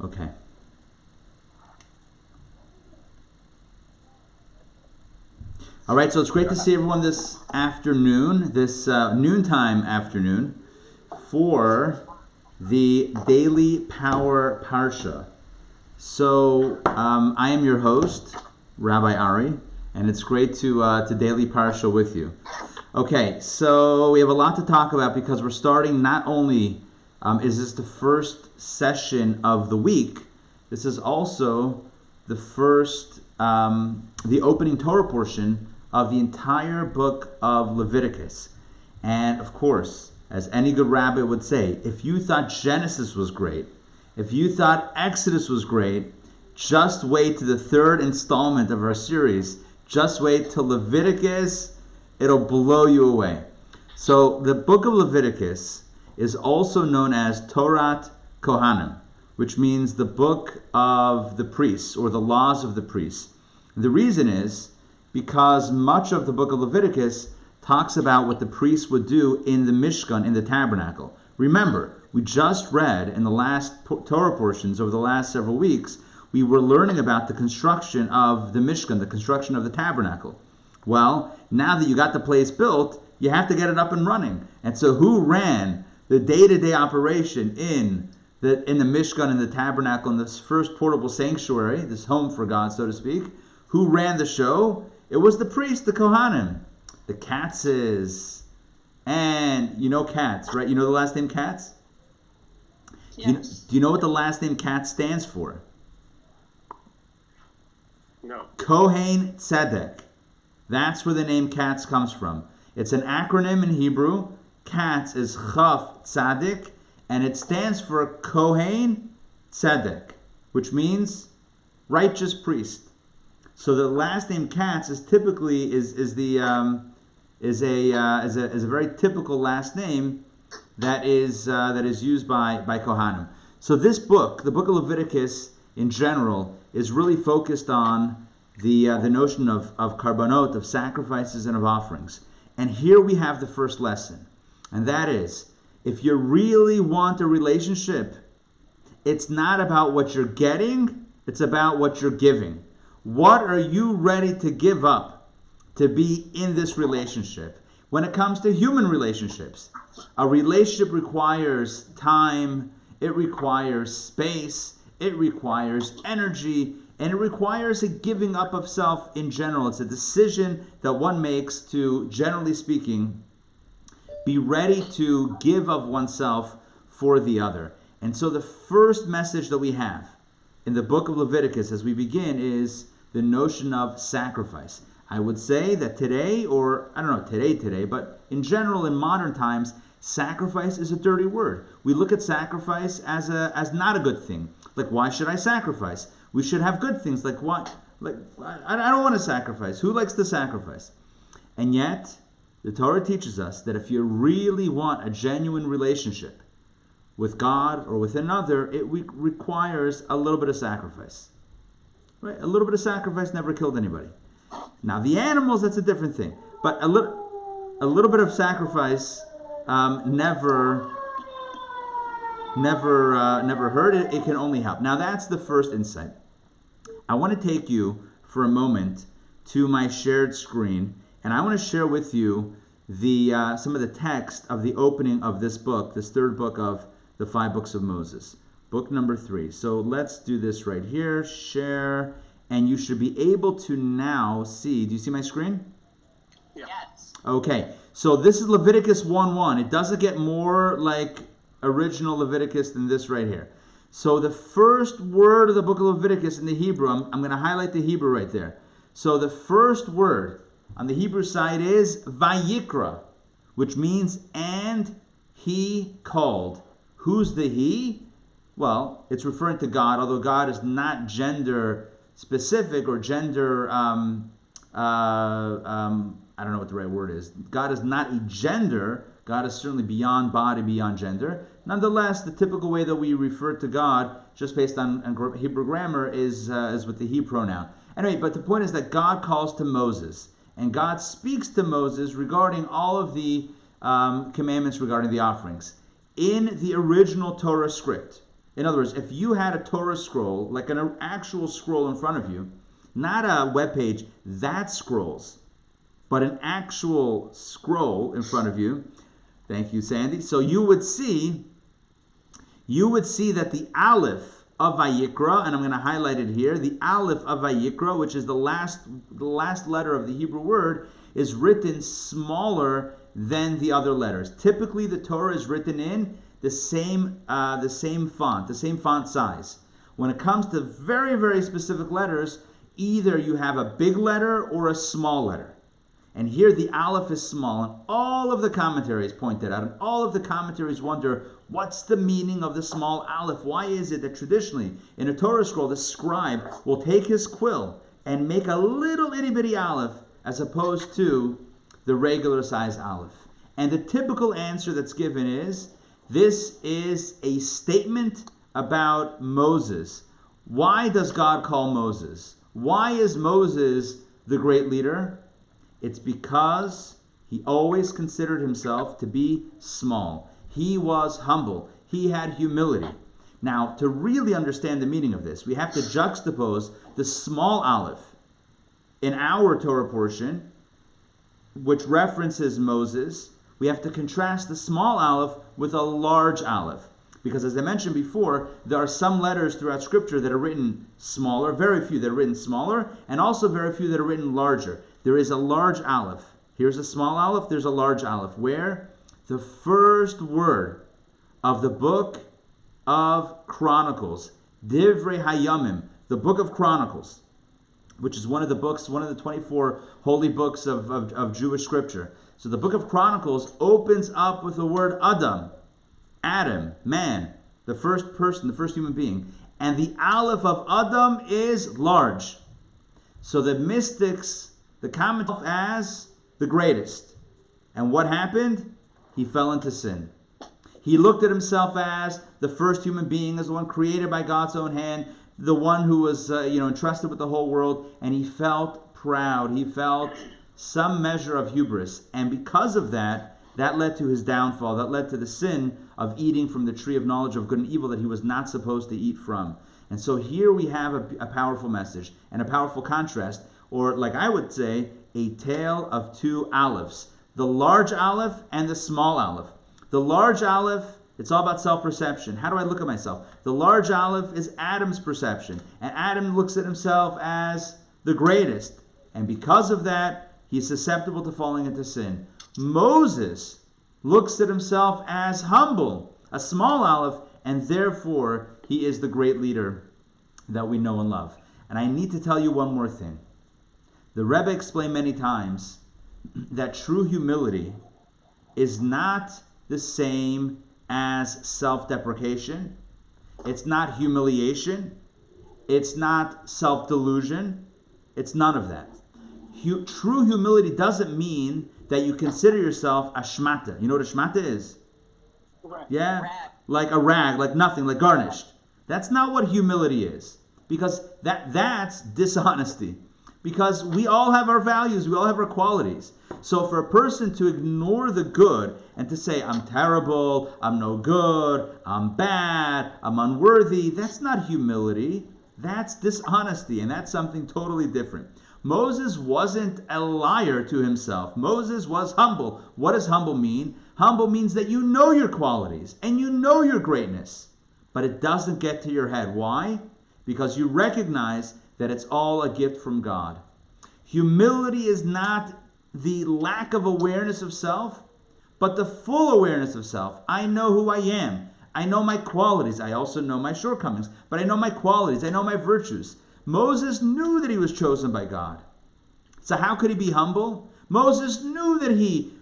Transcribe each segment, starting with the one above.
Okay. All right, so it's great to see everyone this afternoon, this noontime afternoon, for the Daily Power Parsha. So I am your host, Rabbi Ari, and it's great to Daily Parsha with you. Okay, so we have a lot to talk about because we're starting. Not only is this the first session of the week, this is also the first, the opening Torah portion of the entire book of Leviticus. And of course, as any good rabbi would say, if you thought Genesis was great, if you thought Exodus was great, just wait to the third installment of our series. Just wait till Leviticus. It'll blow you away. So the book of Leviticus is also known as Torah Kohanim, which means the book of the priests, or the laws of the priests. The reason is because much of the book of Leviticus talks about what the priests would do in the Mishkan, in the tabernacle. Remember, we just read in the last Torah portions over the last several weeks, we were learning about the construction of the Mishkan, the construction of the tabernacle. Well, now that you got the place built, you have to get it up and running. And so who ran the day-to-day operation in the Mishkan, in the tabernacle, in this first portable sanctuary, this home for God, so to speak? Who ran the show? It was the priests, the Kohanim, the Katzes. And you know Katz, right? You know the last name Katz? Yes. Do you know what the last name Katz stands for? No. Kohen Tzedek. That's where the name Katz comes from. It's an acronym in Hebrew. Katz is Chaf Tzadik, and it stands for Kohen Tzedek, which means righteous priest. So the last name Katz is typically is a very typical last name that is used by Kohanim. So this book, the book of Leviticus in general, is really focused on the notion of karbanot, of sacrifices and of offerings. And here we have the first lesson, and that is, if you really want a relationship, it's not about what you're getting, it's about what you're giving. What are you ready to give up to be in this relationship? When it comes to human relationships, a relationship requires time, it requires space, it requires energy, and it requires a giving up of self in general. It's a decision that one makes to, generally speaking, be ready to give of oneself for the other. And so the first message that we have in the book of Leviticus as we begin is the notion of sacrifice. I would say that today, or I don't know, today, but in general, in modern times, sacrifice is a dirty word. We look at sacrifice as not a good thing. Like, why should I sacrifice? We should have good things. Like, what? Like, I don't want to sacrifice. Who likes to sacrifice? And yet, the Torah teaches us that if you really want a genuine relationship with God or with another, it requires a little bit of sacrifice. Right? A little bit of sacrifice never killed anybody. Now the animals, that's a different thing. But a little bit of sacrifice never hurt. It can only help. Now that's the first insight. I want to take you for a moment to my shared screen, and I want to share with you some of the text of the opening of this book, this third book of the 5 books of Moses. Book number 3. So let's do this right here. Share. And you should be able to now see. Do you see my screen? Yes. Okay. So this is Leviticus 1:1. It doesn't get more like original Leviticus than this right here. So the first word of the book of Leviticus in the Hebrew, I'm going to highlight the Hebrew right there. So the first word on the Hebrew side is Vayikra, which means, and he called. Who's the he? Well, it's referring to God, although God is not gender specific or gender, I don't know what the right word is. God is not a gender. God is certainly beyond body, beyond gender. Nonetheless, the typical way that we refer to God, just based on Hebrew grammar, is with the he pronoun. Anyway, but the point is that God calls to Moses, and God speaks to Moses regarding all of the commandments regarding the offerings. In the original Torah script, In other words, if you had a Torah scroll, like an actual scroll in front of you, not a web page, that scrolls, but an actual scroll in front of you. Thank you, Sandy. So you would see that the Aleph of Vayikra, and I'm going to highlight it here, the Aleph of Vayikra, which is the last letter of the Hebrew word, is written smaller than the other letters. Typically, the Torah is written in the same font size. When it comes to very, very specific letters, either you have a big letter or a small letter. And here the Aleph is small, and all of the commentaries point that out, and all of the commentaries wonder, what's the meaning of the small Aleph? Why is it that traditionally in a Torah scroll, the scribe will take his quill and make a little itty bitty Aleph as opposed to the regular size Aleph? And the typical answer that's given is, this is a statement about Moses. Why does God call Moses? Why is Moses the great leader? It's because he always considered himself to be small. He was humble. He had humility. Now, to really understand the meaning of this, we have to juxtapose the small Aleph in our Torah portion, which references Moses. We have to contrast the small Aleph with a large Aleph. Because as I mentioned before, there are some letters throughout Scripture that are written smaller, very few that are written smaller, and also very few that are written larger. There is a large Aleph. Here's a small Aleph, there's a large Aleph, where the first word of the book of Chronicles, Divrei Hayamim, the book of Chronicles, which is one of the 24 holy books of Jewish Scripture. So the book of Chronicles opens up with the word Adam, man, the first person, the first human being. And the Aleph of Adam is large. So the mystics, the comment as the greatest. And what happened? He fell into sin. He looked at himself as the first human being, as the one created by God's own hand, the one who was entrusted with the whole world, and he felt proud. He felt some measure of hubris. And because of that led to his downfall. That led to the sin of eating from the tree of knowledge of good and evil that he was not supposed to eat from. And so here we have a powerful message and a powerful contrast, or like I would say, a tale of two Alephs. The large Aleph and the small Aleph. The large Aleph, it's all about self-perception. How do I look at myself? The large Aleph is Adam's perception. And Adam looks at himself as the greatest. And because of that, he's susceptible to falling into sin. Moses looks at himself as humble, a small Aleph, and therefore he is the great leader that we know and love. And I need to tell you one more thing. The Rebbe explained many times that true humility is not the same as self-deprecation. It's not humiliation. It's not self-delusion. It's none of that. True humility doesn't mean that you consider yourself a shmata. You know what a shmata is? Right. Yeah? Like a rag, like nothing, like garnished. That's not what humility is. Because that's dishonesty. Because we all have our values, we all have our qualities. So for a person to ignore the good and to say, I'm terrible, I'm no good, I'm bad, I'm unworthy, that's not humility. That's dishonesty, and that's something totally different. Moses wasn't a liar to himself. Moses was humble. What does humble mean? Humble means that you know your qualities and you know your greatness, but it doesn't get to your head. Why? Because you recognize that it's all a gift from God. Humility is not the lack of awareness of self, but the full awareness of self. I know who I am. I know my qualities. I also know my shortcomings, but I know my qualities. I know my virtues. Moses knew that he was chosen by God. So how could he be humble? Moses knew that he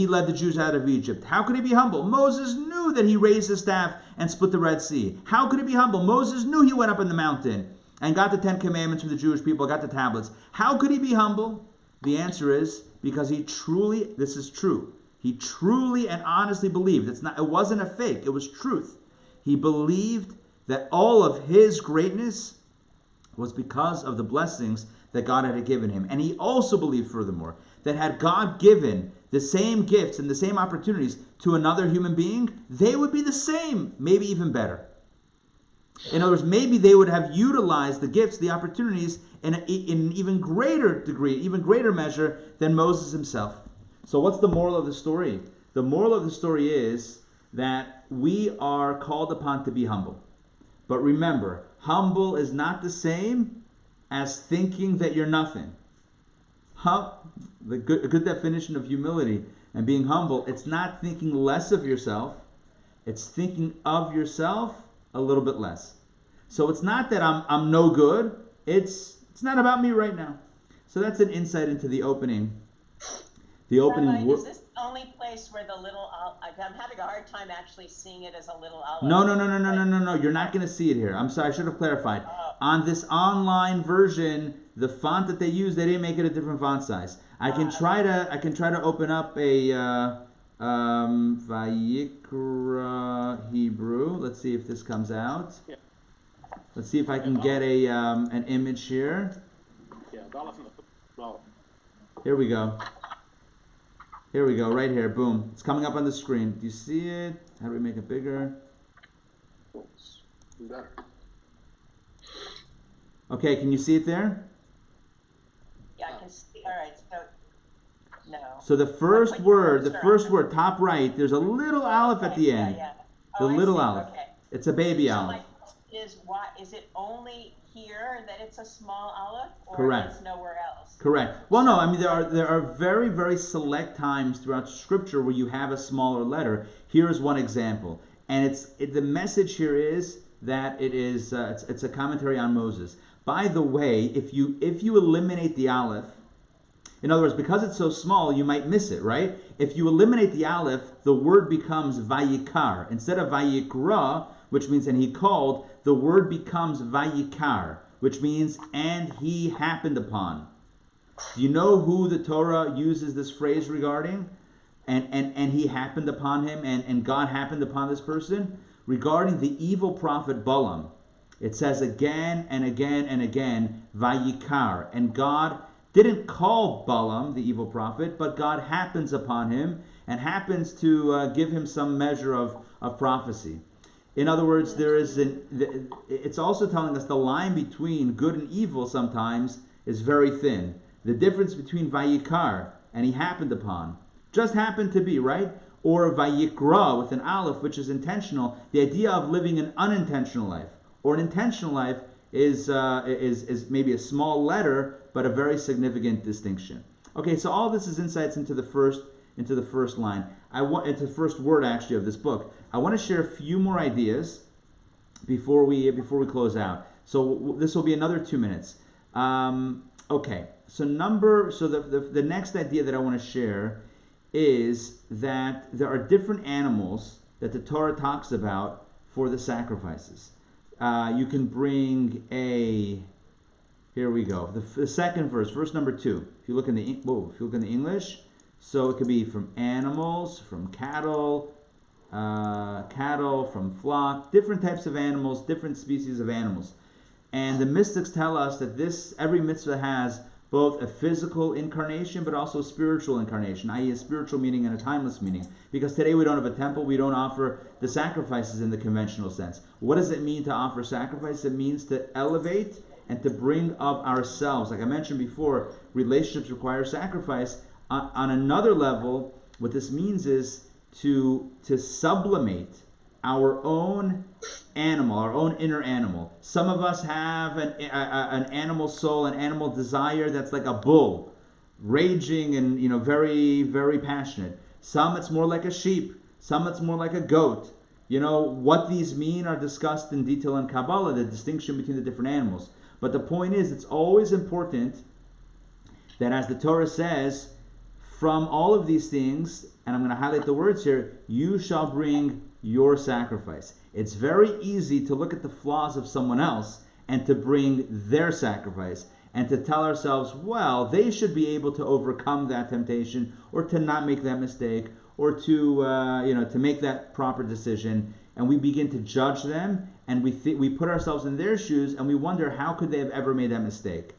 led the Jews out of Egypt. How could he be humble? Moses knew that he raised his staff and split the Red Sea. How could he be humble? Moses knew he went up in the mountain and got the 10 Commandments for the Jewish people, got the tablets. How could he be humble? The answer is because this is true. He truly and honestly believed. It wasn't a fake, it was truth. He believed that all of his greatness was because of the blessings that God had given him. And he also believed, furthermore, that had God given the same gifts and the same opportunities to another human being, they would be the same, maybe even better. In other words, maybe they would have utilized the gifts, the opportunities, in an even greater degree, even greater measure than Moses himself. So what's the moral of the story? The moral of the story is that we are called upon to be humble. But remember, humble is not the same as thinking that you're nothing. A good definition of humility and being humble, it's not thinking less of yourself, it's thinking of yourself a little bit less. So it's not that I'm no good, it's not about me right now. So that's an insight into the opening. Rabbi, is this the only place where the little I'm having a hard time actually seeing it as a little olive. No. You're not going to see it here. I'm sorry, I should have clarified. On this online version, the font that they use, they didn't make it a different font size. I can try to open up a Vayikra Hebrew. Let's see if this comes out. Yeah. Let's see if I can get an image here. Yeah, Here we go. Here we go, right here, boom. It's coming up on the screen. Do you see it? How do we make it bigger? Okay, can you see it there? Yeah, I can see. All right, so no. So the first word, top right, there's a little aleph at the end. Yeah. The little aleph. Okay. It's a baby So aleph. my question is, why is it only here that it's a small aleph, or Correct. it's nowhere else? Correct. Well, no, I mean there are very, very select times throughout Scripture where you have a smaller letter. Here is one example, and the message here is that it's a commentary on Moses. By the way, if you eliminate the aleph, in other words, because it's so small, you might miss it, right? If you eliminate the aleph, the word becomes Vayikar. Instead of Vayikra, which means and he called, the word becomes Vayikar, which means and he happened upon. Do you know who the Torah uses this phrase regarding? And he happened upon him, and God happened upon this person? Regarding the evil prophet Balaam. It says again and again and again, Vayikar. And God didn't call Balaam, the evil prophet, but God happens upon him and happens to give him some measure of prophecy. In other words, it's also telling us the line between good and evil sometimes is very thin. The difference between Vayikar and he happened upon, just happened to be, right? Or Vayikra with an aleph, which is intentional, the idea of living an unintentional life. Or an intentional life is maybe a small letter, but a very significant distinction. Okay, so all this is insights into the first line. Into the first word actually of this book. I want to share a few more ideas before we close out. So this will be another 2 minutes. Okay, so the next idea that I want to share is that there are different animals that the Torah talks about for the sacrifices. You can bring here we go. The second verse number 2. If you look in the English, so it could be from animals, from cattle, from flock, different types of animals, different species of animals. And the mystics tell us that every mitzvah has both a physical incarnation but also a spiritual incarnation, i.e. a spiritual meaning and a timeless meaning. Because today we don't have a temple, we don't offer the sacrifices in the conventional sense. What does it mean to offer sacrifice? It means to elevate and to bring of ourselves. Like I mentioned before, relationships require sacrifice. On another level, what this means is to sublimate our own animal, our own inner animal. Some of us have an animal soul, an animal desire that's like a bull, raging and very, very passionate. Some it's more like a sheep. Some it's more like a goat. What these mean are discussed in detail in Kabbalah, the distinction between the different animals. But the point is, it's always important that, as the Torah says, from all of these things, and I'm going to highlight the words here, you shall bring your sacrifice. It's very easy to look at the flaws of someone else and to bring their sacrifice and to tell ourselves, well, they should be able to overcome that temptation or to not make that mistake or to make that proper decision. And we begin to judge them, and we put ourselves in their shoes, and we wonder, how could they have ever made that mistake?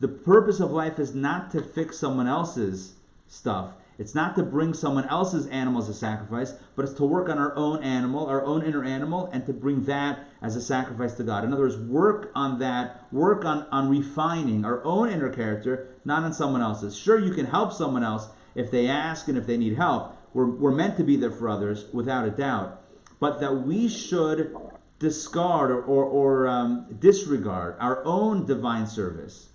The purpose of life is not to fix someone else's stuff. It's not to bring someone else's animal as a sacrifice, but it's to work on our own animal, our own inner animal, and to bring that as a sacrifice to God. In other words, work on that, work on refining our own inner character, not on someone else's. Sure, you can help someone else if they ask and if they need help. We're meant to be there for others, without a doubt. But that we should discard or disregard our own divine service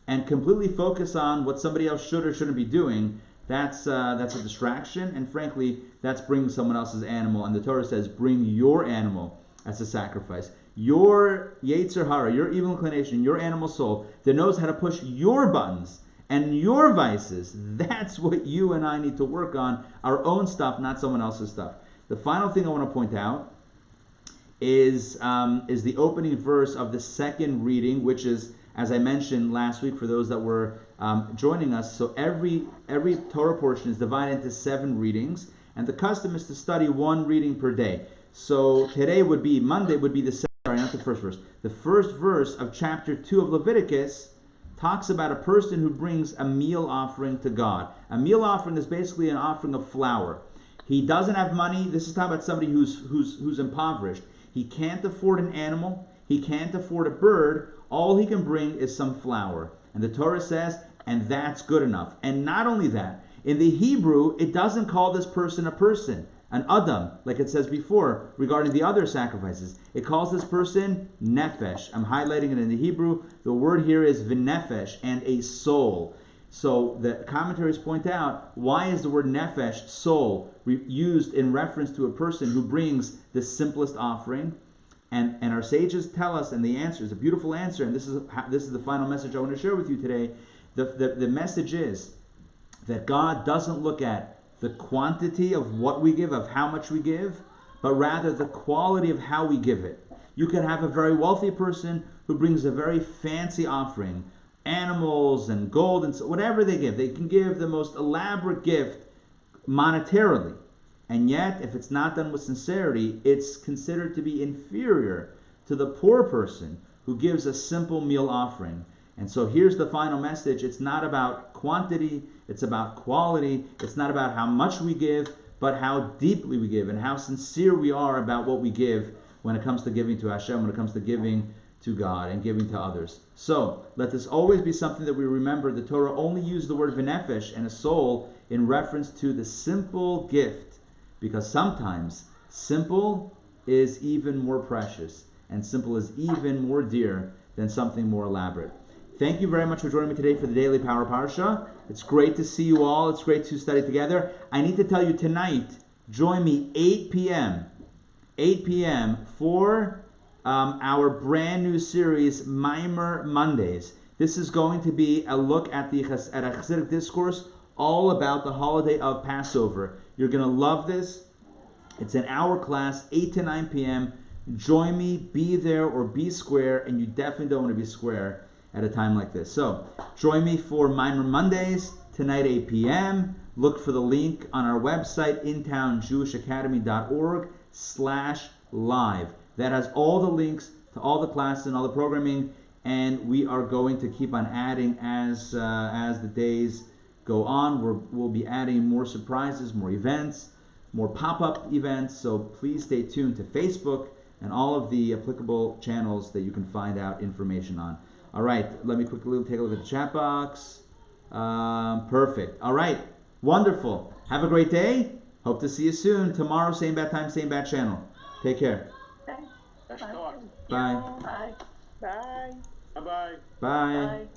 and completely focus on what somebody else should or shouldn't be doing, that's a distraction, and frankly, that's bringing someone else's animal. And the Torah says, bring your animal as a sacrifice. Your Yetzer Hara, your evil inclination, your animal soul that knows how to push your buttons and your vices, that's what you and I need to work on, our own stuff, not someone else's stuff. The final thing I want to point out is the opening verse of the second reading, which is, as I mentioned last week, for those that were joining us. So every Torah portion is divided into 7 readings, and the custom is to study 1 reading per day. So today would be, Monday would be not the first verse. The first verse of chapter 2 of Leviticus talks about a person who brings a meal offering to God. A meal offering is basically an offering of flour. He doesn't have money. This is talking about somebody who's impoverished. He can't afford an animal. He can't afford a bird. All he can bring is some flour. And the Torah says, and that's good enough. And not only that, in the Hebrew, it doesn't call this person a person, an Adam, like it says before regarding the other sacrifices. It calls this person nefesh. I'm highlighting it in the Hebrew. The word here is v'nefesh, and a soul. So the commentaries point out, why is the word nefesh, soul, used in reference to a person who brings the simplest offering? And our sages tell us, and the answer is a beautiful answer, and this is the final message I want to share with you today. The message is that God doesn't look at the quantity of what we give, of how much we give, but rather the quality of how we give it. You can have a very wealthy person who brings a very fancy offering, animals and gold and whatever they give. They can give the most elaborate gift monetarily. And yet, if it's not done with sincerity, it's considered to be inferior to the poor person who gives a simple meal offering. And so here's the final message. It's not about quantity, it's about quality. It's not about how much we give, but how deeply we give and how sincere we are about what we give when it comes to giving to Hashem, when it comes to giving to God and giving to others. So let this always be something that we remember. The Torah only used the word v'nefesh and a soul in reference to the simple gift, because sometimes simple is even more precious and simple is even more dear than something more elaborate. Thank you very much for joining me today for the Daily Power Parsha. It's great to see you all. It's great to study together. I need to tell you tonight, join me 8 p.m. for our brand new series, Maimer Mondays. This is going to be a look at a Hasidic discourse all about the holiday of Passover. You're going to love this. It's an hour class, 8 to 9 p.m. Join me, be there or be square, and you definitely don't want to be square at a time like this. So, join me for Maimer Mondays, tonight 8 p.m. Look for the link on our website, intownjewishacademy.org/live. That has all the links to all the classes and all the programming, and we are going to keep on adding as the days go on. We'll be adding more surprises, more events, more pop-up events, so please stay tuned to Facebook and all of the applicable channels that you can find out information on. All right, let me quickly take a look at the chat box. Perfect. All right, wonderful. Have a great day. Hope to see you soon. Tomorrow, same bad time, same bad channel. Take care. Let's talk. Bye. Bye. Bye-bye. Bye.